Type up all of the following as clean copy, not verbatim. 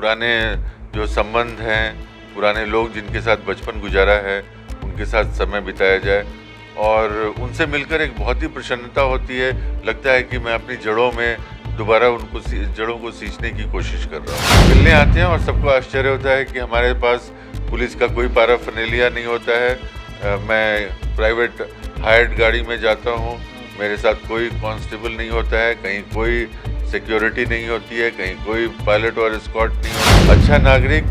पुराने जो संबंध हैं, पुराने लोग जिनके साथ बचपन गुजारा है, उनके साथ समय बिताया जाए और उनसे मिलकर एक बहुत ही प्रसन्नता होती है। लगता है कि मैं अपनी जड़ों में दोबारा जड़ों को सींचने की कोशिश कर रहा हूँ। मिलने आते हैं और सबको आश्चर्य होता है कि हमारे पास पुलिस का कोई पैराफर्नेलिया नहीं होता है। मैं प्राइवेट हायर्ड गाड़ी में जाता हूँ, मेरे साथ कोई कांस्टेबल नहीं होता है, कहीं कोई सिक्योरिटी नहीं होती है, कहीं कोई पायलट और एस्कॉर्ट नहीं होता। अच्छा नागरिक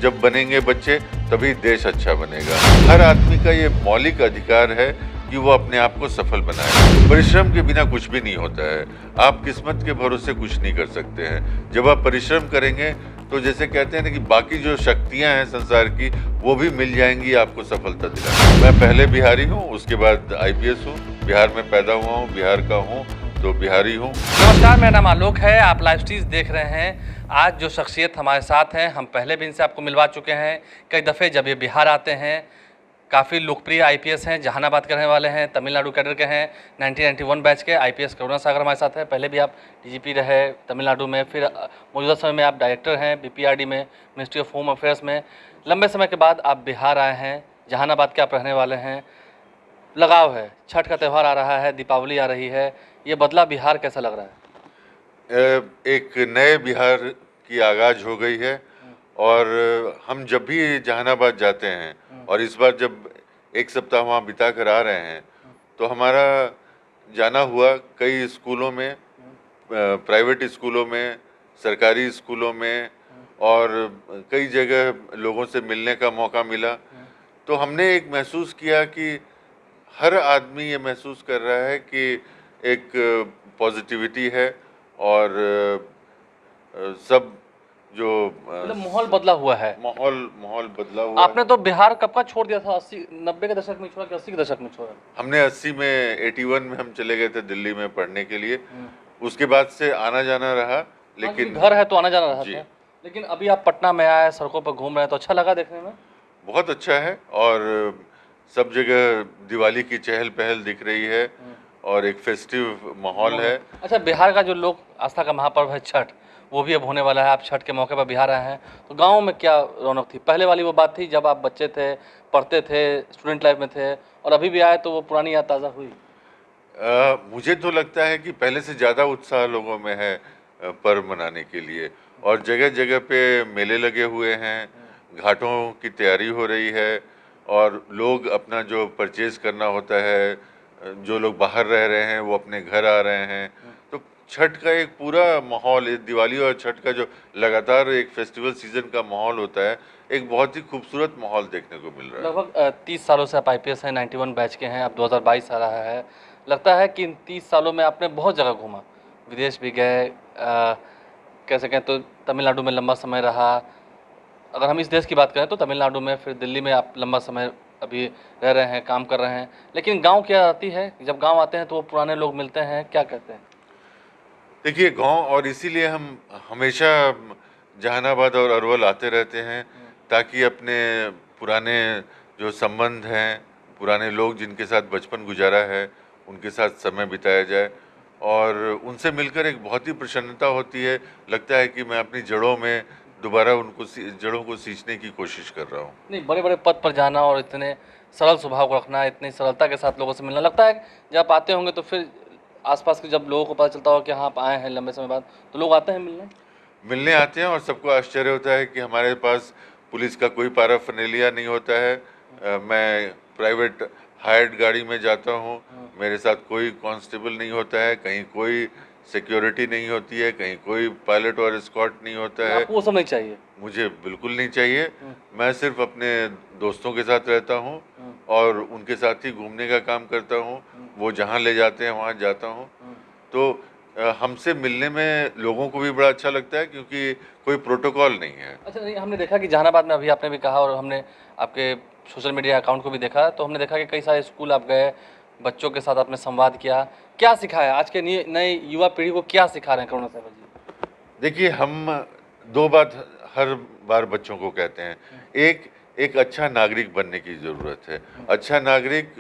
जब बनेंगे बच्चे तभी देश अच्छा बनेगा। हर आदमी का ये मौलिक अधिकार है कि वो अपने आप को सफल बनाए। परिश्रम के बिना कुछ भी नहीं होता है। आप किस्मत के भरोसे कुछ नहीं कर सकते हैं। जब आप परिश्रम करेंगे तो जैसे कहते हैं ना कि बाकी जो शक्तियां हैं संसार की वो भी मिल जाएंगी आपको सफलता दिलाने। मैं पहले बिहारी हूँ, उसके बाद IPS हूँ। बिहार में पैदा हुआ हूँ, बिहार का हूँ तो बिहारी हूँ। नमस्कार, मेरा नाम आलोक है। आप लाइव स्ट्रीम देख रहे हैं। आज जो शख्सियत हमारे साथ हैं, हम पहले भी इनसे आपको मिलवा चुके हैं कई दफ़े। जब ये बिहार आते हैं, काफ़ी लोकप्रिय IPS हैं, जहानाबाद के रहने वाले हैं, तमिलनाडु कैडर के हैं, 1991 बैच के IPS करुणा सागर हमारे साथ है। पहले भी आप DGP रहे तमिलनाडु में, फिर मौजूदा समय में आप डायरेक्टर हैं BPRD में, मिनिस्ट्री ऑफ होम अफेयर्स में। लंबे समय के बाद आप बिहार आए हैं, जहानाबाद के आप रहने वाले हैं। लगाव है, छठ का त्यौहार आ रहा है, दीपावली आ रही है, ये बदला बिहार कैसा लग रहा है? एक नए बिहार की आगाज हो गई है और हम जब भी जहानाबाद जाते हैं और इस बार जब एक सप्ताह वहाँ बिता कर आ रहे हैं तो हमारा जाना हुआ कई स्कूलों में, प्राइवेट स्कूलों में, सरकारी स्कूलों में और कई जगह लोगों से मिलने का मौका मिला। तो हमने एक महसूस किया कि हर आदमी ये महसूस कर रहा है कि एक पॉजिटिविटी है और सब जो मतलब माहौल बदला हुआ है। माहौल बदला हुआ आपने तो बिहार कब का छोड़ दिया था? 80-90 के दशक में छोड़ा कि 80 के दशक में छोड़ा? हमने 80 में 81 में हम चले गए थे दिल्ली में पढ़ने के लिए। उसके बाद से आना जाना रहा, लेकिन घर है तो आना जाना रहा जी। था। लेकिन अभी आप पटना में आए, सड़कों पर घूम रहे हैं, तो अच्छा लगा देखने में? बहुत अच्छा है और सब जगह दिवाली की चहल पहल दिख रही है और एक फेस्टिव माहौल है। अच्छा, बिहार का जो लोग आस्था का महापर्व है छठ, वो भी अब होने वाला है। आप छठ के मौके पर बिहार आए हैं, तो गाँव में क्या रौनक थी? पहले वाली वो बात थी जब आप बच्चे थे, पढ़ते थे, स्टूडेंट लाइफ में थे, और अभी भी आए तो वो पुरानी याद ताज़ा हुई? मुझे तो लगता है कि पहले से ज़्यादा उत्साह लोगों में है पर्व मनाने के लिए और जगह जगह पे मेले लगे हुए हैं, घाटों की तैयारी हो रही है और लोग अपना जो परचेज करना होता है, जो लोग बाहर रह रहे हैं वो अपने घर आ रहे हैं। तो छठ का एक पूरा माहौल, दिवाली और छठ का जो लगातार एक फेस्टिवल सीजन का माहौल होता है, एक बहुत ही खूबसूरत माहौल देखने को मिल रहा है। लगभग 30 सालों से आप IPS हैं, 91 बैच के हैं, अब 2022 आ रहा है। लगता है कि इन 30 सालों में आपने बहुत जगह घूमा, विदेश भी गए, कह सकें तो तमिलनाडु में लंबा समय रहा। अगर हम इस देश की बात करें तो तमिलनाडु में, फिर दिल्ली में आप लंबा समय अभी रह रहे हैं, काम कर रहे हैं। लेकिन गांव क्या आती है, जब गांव आते हैं तो वो पुराने लोग मिलते हैं, क्या कहते हैं? देखिए गांव, और इसीलिए हम हमेशा जहानाबाद और अरवल आते रहते हैं ताकि अपने पुराने जो संबंध हैं, पुराने लोग जिनके साथ बचपन गुजारा है, उनके साथ समय बिताया जाए और उनसे मिलकर एक बहुत ही प्रसन्नता होती है। लगता है कि मैं अपनी जड़ों में दोबारा जड़ों को सींचने की कोशिश कर रहा हूँ। नहीं, बड़े बड़े पद पर जाना और इतने सरल स्वभाव को रखना, इतनी सरलता के साथ लोगों से मिलना, लगता है जब आप आते होंगे तो फिर आसपास के जब लोगों को पता चलता हो कि हाँ आप आए हैं लंबे समय बाद, तो लोग आते हैं मिलने आते हैं और सबको आश्चर्य होता है कि हमारे पास पुलिस का कोई पैराफर्नेलिया नहीं होता है। मैं प्राइवेट हायर्ड गाड़ी में जाता हूँ, मेरे साथ कोई कांस्टेबल नहीं होता है, कहीं कोई सिक्योरिटी नहीं होती है, कहीं कोई पायलट और एस्कॉर्ट नहीं होता है। आपको वो सब नहीं चाहिए? मुझे बिल्कुल नहीं चाहिए। मैं सिर्फ अपने दोस्तों के साथ रहता हूँ और उनके साथ ही घूमने का काम करता हूँ। वो जहाँ ले जाते हैं वहाँ जाता हूँ। तो हमसे मिलने में लोगों को भी बड़ा अच्छा लगता है क्योंकि कोई प्रोटोकॉल नहीं है। अच्छा, नहीं, हमने देखा कि जहानाबाद में, अभी आपने भी कहा और हमने आपके सोशल मीडिया अकाउंट को भी देखा, तो हमने देखा कि कई सारे स्कूल आप गए, बच्चों के साथ आपने संवाद किया। क्या सिखाया आज के नए युवा पीढ़ी को, क्या सिखा रहे हैं करुणा सागर जी? देखिए, हम दो बात हर बार बच्चों को कहते हैं। एक अच्छा नागरिक बनने की ज़रूरत है। अच्छा नागरिक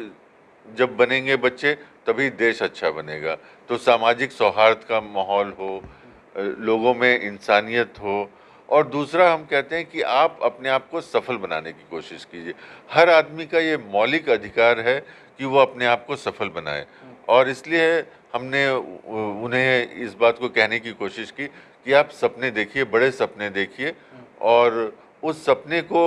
जब बनेंगे बच्चे तभी देश अच्छा बनेगा। तो सामाजिक सौहार्द का माहौल हो, लोगों में इंसानियत हो और दूसरा हम कहते हैं कि आप अपने आप को सफल बनाने की कोशिश कीजिए। हर आदमी का ये मौलिक अधिकार है कि वो अपने आप को सफल बनाए, और इसलिए हमने उन्हें इस बात को कहने की कोशिश की कि आप सपने देखिए, बड़े सपने देखिए, और उस सपने को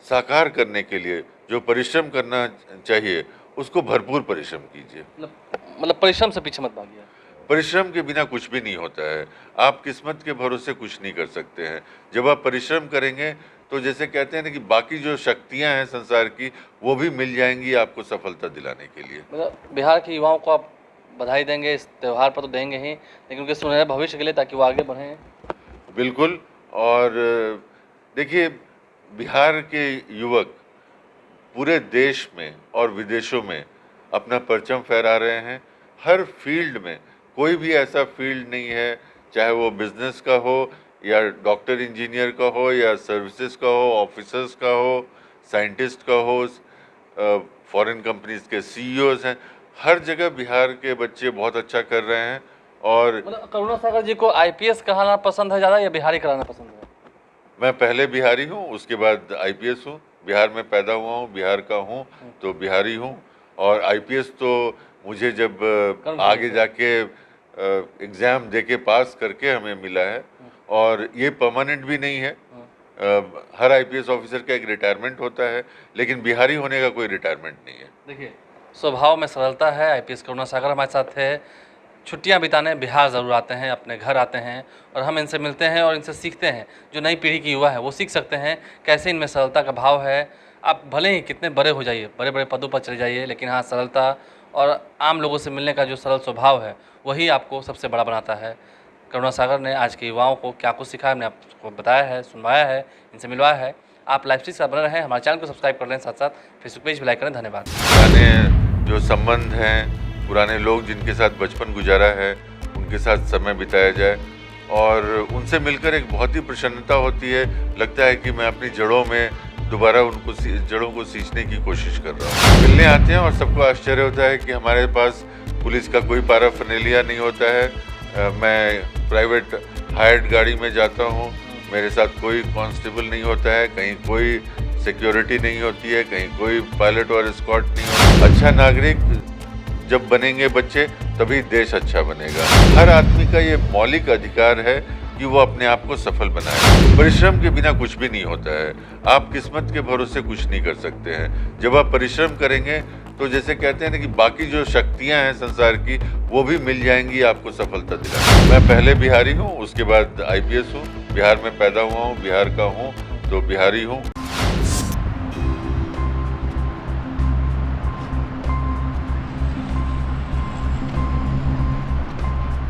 साकार करने के लिए जो परिश्रम करना चाहिए उसको भरपूर परिश्रम कीजिए। मतलब परिश्रम से पीछे मत भागिए। परिश्रम के बिना कुछ भी नहीं होता है। आप किस्मत के भरोसे कुछ नहीं कर सकते हैं। जब आप परिश्रम करेंगे तो जैसे कहते हैं ना कि बाकी जो शक्तियां हैं संसार की वो भी मिल जाएंगी आपको सफलता दिलाने के लिए। मतलब बिहार के युवाओं को आप बधाई देंगे, इस त्यौहार पर तो देंगे ही, लेकिन उनके सुनहरे भविष्य के लिए, ताकि वो आगे बढ़ें। बिल्कुल। और देखिए, बिहार के युवक पूरे देश में और विदेशों में अपना परचम फहरा रहे हैं। हर फील्ड में, कोई भी ऐसा फील्ड नहीं है, चाहे वो बिजनेस का हो या डॉक्टर इंजीनियर का हो या सर्विसेज का हो, ऑफिसर्स का हो, साइंटिस्ट का हो, फॉरेन कंपनीज के सीईओज हैं, हर जगह बिहार के बच्चे बहुत अच्छा कर रहे हैं। और मतलब करुणा सागर जी को आईपीएस कराना पसंद है ज़्यादा या बिहारी कराना पसंद है? मैं पहले बिहारी हूँ, उसके बाद आईपीएस हूँ। बिहार में पैदा हुआ हूँ, बिहार का हूँ, तो बिहारी हूँ। और आईपीएस तो मुझे जब आगे जाके एग्ज़ाम दे के पास करके हमें मिला है, और ये परमानेंट भी नहीं है। हर आईपीएस ऑफिसर का एक रिटायरमेंट होता है, लेकिन बिहारी होने का कोई रिटायरमेंट नहीं है। देखिए, स्वभाव में सरलता है। आईपीएस करुणा सागर हमारे साथ है। छुट्टियां बिताने बिहार ज़रूर आते हैं, अपने घर आते हैं, और हम इनसे मिलते हैं और इनसे सीखते हैं। जो नई पीढ़ी की युवा है वो सीख सकते हैं कैसे इनमें सरलता का भाव है। आप भले ही कितने बड़े हो जाइए, बड़े बड़े पदों पर चले जाइए, लेकिन हाँ, सरलता और आम लोगों से मिलने का जो सरल स्वभाव है वही आपको सबसे बड़ा बनाता है। करुणा सागर ने आज के युवाओं को क्या कुछ सिखाया, हमने आपको बताया है, सुनवाया है, इनसे मिलवाया है। आप लाइव स्ट्रीम से बने रहें, हमारे चैनल को सब्सक्राइब कर लें, साथ साथ फेसबुक पेज भी लाइक करें। धन्यवाद। पुराने जो संबंध हैं, पुराने लोग जिनके साथ बचपन गुजारा है, उनके साथ समय बिताया जाए, और उनसे मिलकर एक बहुत ही प्रसन्नता होती है। लगता है कि मैं अपनी जड़ों में दोबारा उनको जड़ों को सींचने की कोशिश कर रहा हूँ। मिलने आते हैं और सबको आश्चर्य होता है कि हमारे पास पुलिस का कोई पैराफर्नेलिया नहीं होता है। मैं प्राइवेट हायर्ड गाड़ी में जाता हूँ, मेरे साथ कोई कांस्टेबल नहीं होता है, कहीं कोई सिक्योरिटी नहीं होती है, कहीं कोई पायलट और एस्कॉर्ट नहीं होता। अच्छा नागरिक जब बनेंगे बच्चे, तभी देश अच्छा बनेगा। हर आदमी का ये मौलिक अधिकार है कि वो अपने आप को सफल बनाए। परिश्रम के बिना कुछ भी नहीं होता है। आप किस्मत के भरोसे कुछ नहीं कर सकते हैं। जब आप परिश्रम करेंगे तो जैसे कहते हैं ना कि बाकी जो शक्तियां हैं संसार की वो भी मिल जाएंगी आपको सफलता दिलाने। मैं पहले बिहारी हूँ, उसके बाद आईपीएस हूँ। बिहार में पैदा हुआ हूँ, बिहार का हूँ, तो बिहारी हूँ।